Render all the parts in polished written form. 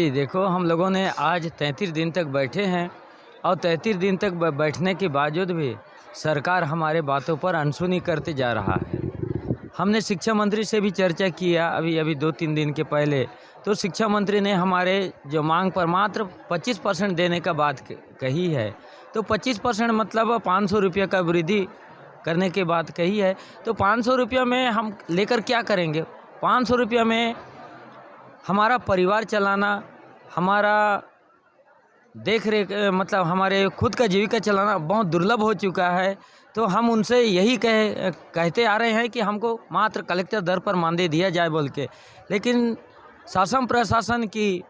जी, देखो हम लोगों ने आज 33 दिन तक बैठे हैं और 33 दिन तक बैठने के बावजूद भी सरकार हमारे बातों पर अनसुनी करते जा रहा है। हमने शिक्षा मंत्री से भी चर्चा किया अभी 2-3 दिन के पहले, तो शिक्षा मंत्री ने हमारे जो मांग पर मात्र 25% देने का बात कही है। तो 25% मतलब 500 रुपये का वृद्धि करने की बात कही है। तो 500 रुपये में हम लेकर क्या करेंगे? 500 रुपये में हमारा परिवार चलाना, हमारा देख रेख मतलब हमारे खुद का जीविका चलाना बहुत दुर्लभ हो चुका है। तो हम उनसे यही कहते आ रहे हैं कि हमको मात्र कलेक्टर दर पर मानदेय दिया जाए बोल के। लेकिन शासन प्रशासन की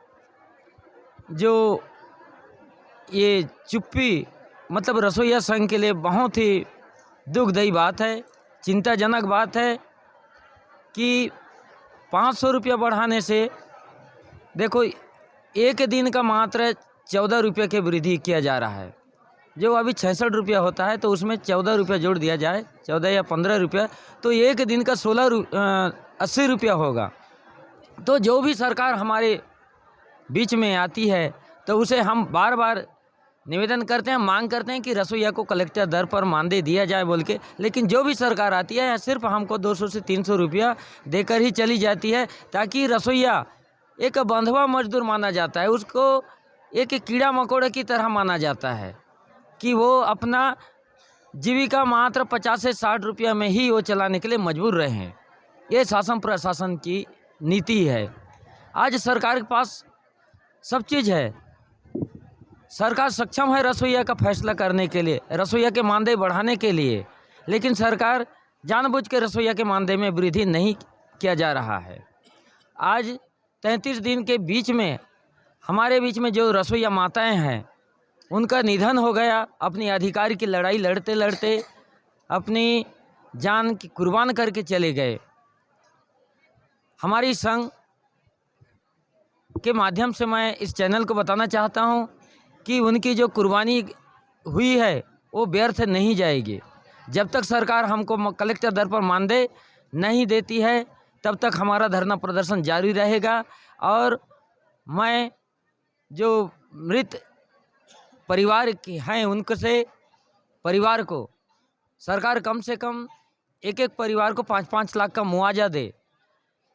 जो ये चुप्पी मतलब रसोइया संघ के लिए बहुत ही दुखदायी बात है, चिंताजनक बात है कि 500 रुपया बढ़ाने से देखो एक दिन का मात्र 14 रुपये की वृद्धि किया जा रहा है। जो अभी 66 रुपया होता है तो उसमें 14 रुपया जोड़ दिया जाए, 14 या 15 रुपया, तो एक दिन का 80 रुपया होगा। तो जो भी सरकार हमारे बीच में आती है तो उसे हम बार बार निवेदन करते हैं, मांग करते हैं कि रसोइया को कलेक्टर दर पर मानदेय दिया जाए बोल के। लेकिन जो भी सरकार आती है सिर्फ हमको 200 से 300 रुपया देकर ही चली जाती है, ताकि रसोइया एक बंधुआ मजदूर माना जाता है, उसको एक कीड़ा मकोड़े की तरह माना जाता है कि वो अपना जीविका मात्र 50 से 60 रुपया में ही वो चलाने के लिए मजबूर रहे हैं। ये शासन प्रशासन की नीति है। आज सरकार के पास सब चीज़ है, सरकार सक्षम है रसोइया का फैसला करने के लिए, रसोइया के मानदेय बढ़ाने के लिए, लेकिन सरकार जानबूझ के रसोइया के मानदेय में वृद्धि नहीं किया जा रहा है। आज 33 दिन के बीच में हमारे बीच में जो रसोइया माताएं हैं उनका निधन हो गया, अपनी अधिकार की लड़ाई लड़ते लड़ते अपनी जान की कुर्बान करके चले गए। हमारी संघ के माध्यम से मैं इस चैनल को बताना चाहता हूं कि उनकी जो कुर्बानी हुई है वो व्यर्थ नहीं जाएगी। जब तक सरकार हमको कलेक्टर दर पर मानदेय नहीं देती है तब तक हमारा धरना प्रदर्शन जारी रहेगा। और मैं जो मृत परिवार की हैं उनसे परिवार को सरकार कम से कम एक परिवार को 5-5 लाख का मुआवजा दे,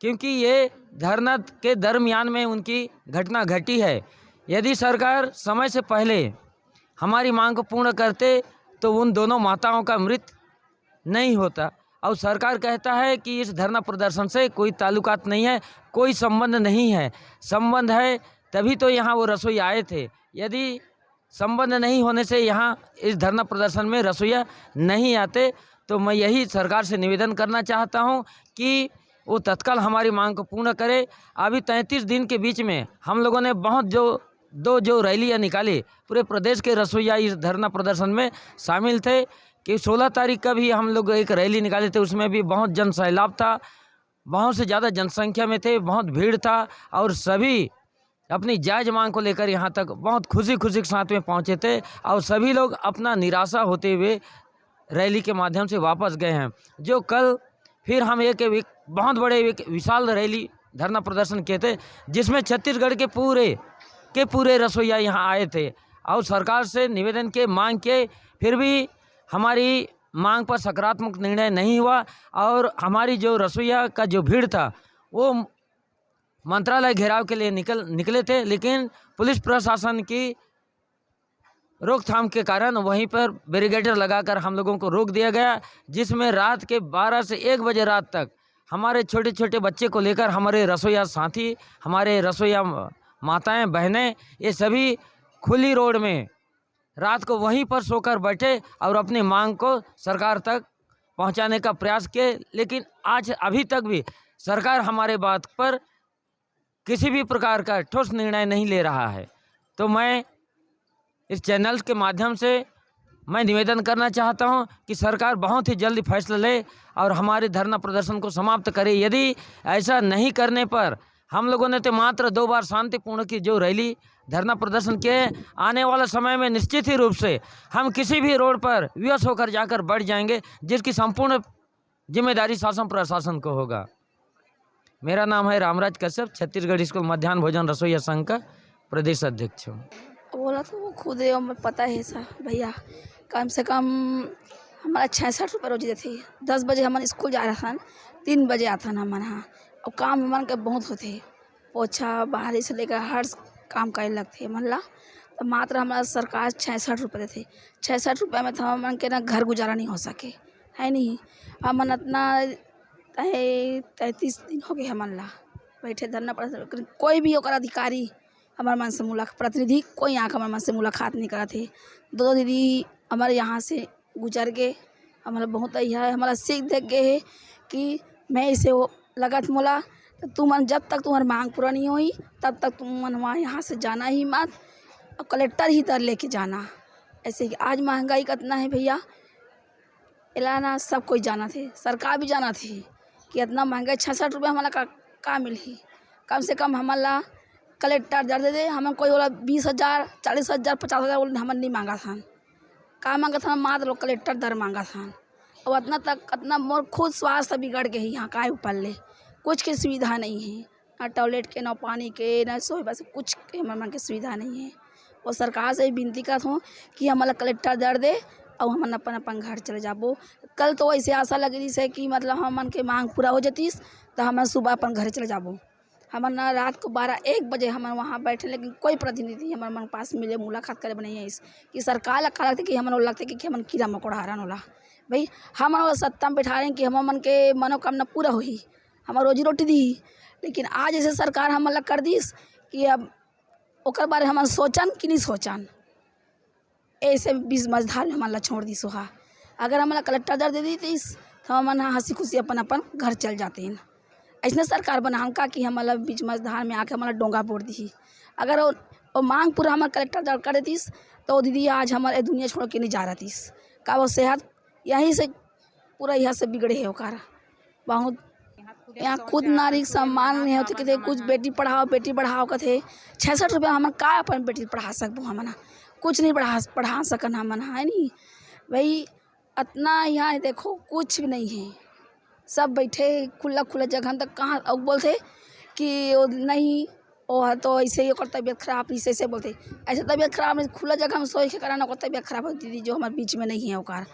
क्योंकि ये धरना के दरमियान में उनकी घटना घटी है। यदि सरकार समय से पहले हमारी मांग को पूर्ण करते तो उन दोनों माताओं का मृत्यु नहीं होता। और सरकार कहता है कि इस धरना प्रदर्शन से कोई ताल्लुकात नहीं है, कोई संबंध नहीं है। संबंध है तभी तो यहाँ वो रसोइया आए थे। यदि संबंध नहीं होने से यहाँ इस धरना प्रदर्शन में रसोइया नहीं आते, तो मैं यही सरकार से निवेदन करना चाहता हूँ कि वो तत्काल हमारी मांग को पूर्ण करे। अभी 33 दिन के बीच में हम लोगों ने जो रैलियाँ निकाली, पूरे प्रदेश के रसोइया इस धरना प्रदर्शन में शामिल थे। कि 16 तारीख का भी हम लोग एक रैली निकाले थे, उसमें भी बहुत जन सैलाब था, बहुत से ज़्यादा जनसंख्या में थे, बहुत भीड़ था और सभी अपनी जायज़ मांग को लेकर यहाँ तक बहुत खुशी के साथ में पहुँचे थे। और सभी लोग अपना निराशा होते हुए रैली के माध्यम से वापस गए हैं। जो कल फिर हम एक बहुत बड़े एक विशाल रैली धरना प्रदर्शन किए थे, जिसमें छत्तीसगढ़ के पूरे रसोइया यहाँ आए थे और सरकार से निवेदन के मांग के, फिर भी हमारी मांग पर सकारात्मक निर्णय नहीं हुआ। और हमारी जो रसोइया का जो भीड़ था वो मंत्रालय घेराव के लिए निकले थे, लेकिन पुलिस प्रशासन की रोकथाम के कारण वहीं पर बैरिकेड लगाकर हम लोगों को रोक दिया गया, जिसमें रात के 12 से 1 बजे रात तक हमारे छोटे छोटे बच्चे को लेकर हमारे रसोइया साथी, हमारे रसोइया माताएं बहनें, ये सभी खुली रोड में रात को वहीं पर सोकर बैठे और अपनी मांग को सरकार तक पहुंचाने का प्रयास किए। लेकिन आज अभी तक भी सरकार हमारे बात पर किसी भी प्रकार का ठोस निर्णय नहीं ले रहा है। तो मैं इस चैनल के माध्यम से मैं निवेदन करना चाहता हूं कि सरकार बहुत ही जल्दी फैसला ले और हमारे धरना प्रदर्शन को समाप्त करे। यदि ऐसा नहीं करने पर हम लोगों ने तो मात्र 2 बार शांतिपूर्ण की जो रैली धरना प्रदर्शन किए, आने वाला समय में निश्चित ही रूप से हम किसी भी रोड पर विवश होकर जाकर बढ़ जाएंगे, जिसकी संपूर्ण जिम्मेदारी शासन प्रशासन को होगा। मेरा नाम है रामराज कश्यप, छत्तीसगढ़ स्कूल मध्याह्न भोजन रसोईया संघ का प्रदेश अध्यक्ष हूँ। बोला तो वो खुद है, हमें पता है सा भैया। कम से कम हमारा 66 रुपये रोज देते। 10 बजे हमारे स्कूल जा रहा था, 3 बजे आता ना हमारे यहाँ। और काम हमारे के बहुत होते, पोछा बाहरी से लेकर हर काम करे लगते मतलब। तो मात्र हमारा सरकार 66 रुपये देते। 66 रुपये में तो हमारे के ना घर गुजारा नहीं हो सके, है नहीं। हमन इतना 33 दिन हो गए हमारा बैठे धरना पड़ा। कोई भी होकर अधिकारी हमारे मन से प्रतिनिधि कोई यहाँ हमारे मन से मुलाकात नहीं करा थे। दो दीदी हमारे यहाँ से गुजर गए। हमारा बहुत यह हमारा सीख देख गए है कि मैं इसे वो लगत मोला तो तुम जब तक तुम्हारी मांग पूरा नहीं हुई तब तक तुम वहाँ यहाँ से जाना ही मत, और कलेक्टर ही तर लेके जाना। ऐसे कि आज महंगाई कितना है भैया, एलाना सब कोई जाना थे, सरकार भी जाना थी कि इतना महंगा 66 रुपये हमारा का मिली। कम से कम हमारा कलेक्टर दर दे हमें कोई बोला 20,000 40,000 50,000 हमन नहीं मांगा था। का मांगा था मात्र लोग कलेक्टर दर मांगा था। और इतना तक इतना मोर खुद स्वास्थ्य बिगड़ के ही यहाँ का ऊपर ले कुछ की सुविधा नहीं है, ना टॉयलेट के ना पानी के ना सोए बस कुछ के हमारे मन की सुविधा नहीं है। और सरकार से विनती करत हूँ कि हमारा कलेक्टर दर दे और हमन अपन अपन घर चले जाबो। कल तो ऐसे आशा लग रही है कि मतलब हमन के मांग पूरा हो जातीस तो हम सुबह अपन घर चले जाबो। हमारे ना रात को 12-1 बजे हमारे वहाँ बैठे, लेकिन कोई प्रतिनिधि हमारे मन पास मिले मुलाकात करे बने इस कि सरकार लगा लगती कि हमारे लगते कि हम कीड़ा मकोड़ा हरान होला। भाई हमारे सत्ता में बैठा रहे हैं कि हम मन के मनोकामना पूरा हुई, हमारा रोजी रोटी दी। लेकिन आज ऐसे सरकार हम अलग कर दीस कि अब ओकर बारे हम सोचन कि नहीं सोचन, ऐसे 20 मजधार हमारा छोड़ दी सोहा। अगर हमारा कलेक्टर दर दे दी तो हम हंसी खुशी अपन अपन घर चल जाते हैं। ऐसा सरकार बना हम का कि हमारा बीच मजधार में आके हमारा डोंगा बोड़ दी। अगर वो मांग पूरा हमारा कलेक्टर दर कर देतीस तो दीदी आज हमारे दुनिया छोड़ के नहीं जा रही थी का। वो सेहत यहीं से पूरा यहाँ से बिगड़े है ओकार बहुत। यहाँ खुद नारी सम्मान नहीं होते कि कुछ बेटी पढ़ाओ कहते 66 रुपये हम का अपन बेटी पढ़ा सकबो, हमन कुछ नहीं पढ़ा सकन हमन, है नहीं भाई। इतना यहाँ देखो कुछ भी नहीं है, सब बैठे खुला जगह तक कहाँ और बोलते कि वो नहीं वो तो ऐसे ही तबीयत खराब ऐसे बोलते। ऐसे तबीयत खराब खुला जगह में सोए के कारण तबीयत खराब होती दीदी जो हमारे बीच में नहीं है ओकार।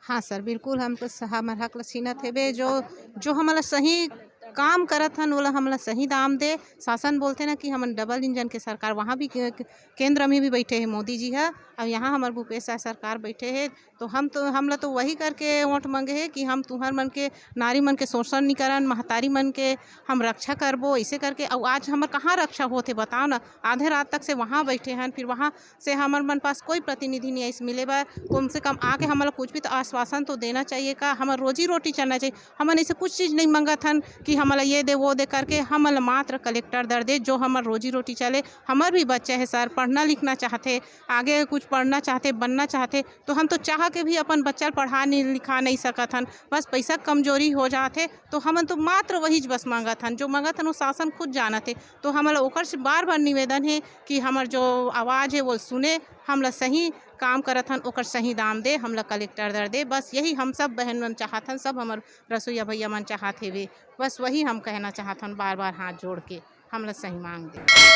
हाँ सर, बिल्कुल हमको हमारे हक छीनत हेबे। जो हमारा सही काम करत हन ओला हमला सही दाम दे। शासन बोलते ना कि हम डबल इंजन के सरकार, वहाँ भी केंद्र में भी बैठे हैं मोदी जी है, अब यहाँ हमारे भूपेश सरकार बैठे हैं। तो हमला तो वही करके वोट मांगे है कि हम तुम्हार मन के नारी मन के शोषण नहीं करन, महतारी मन के हम रक्षा करबो ऐसे करके। और आज हमार कहाँ रक्षा होते बताओ ना, आधे रात तक से वहाँ बैठे हैं, फिर वहाँ से हमारे मन पास कोई प्रतिनिधि नहीं ऐसे मिले बार। कम से कम आके हमारा कुछ भी तो आश्वासन तो देना चाहिए का, हमारा रोजी रोटी चलना चाहिए। हमन ऐसे कुछ चीज़ नहीं मंगत हन कि हमारा ये दे वो दे करके, हमला मात्र कलेक्टर दर दे जो हमार रोजी रोटी चले। हमार भी बच्चे है सर, पढ़ना लिखना चाहते, आगे कुछ पढ़ना चाहते, बनना चाहते, तो हम तो चाह के भी अपन बच्चा पढ़ा नहीं लिखा नहीं सकत हन। बस पैसा कमजोरी हो जाते तो हमन तो मात्र वही बस मांगत हन, जो मांगत हन वो शासन खुद जानत है। तो हमारा ओकर से बार बार निवेदन है कि हमार जो आवाज़ है वो सुने, हमला सही काम करत हन ओकर सही दाम दे, हमला कलेक्टर दर दे। बस यही हम सब बहन मन चाहत हन, सब हमार रसोईया भैया मन चाहत हेवे। बस वही हम कहना चाहत हन बार बार हाथ जोड़ के, हमला सही मांग दे।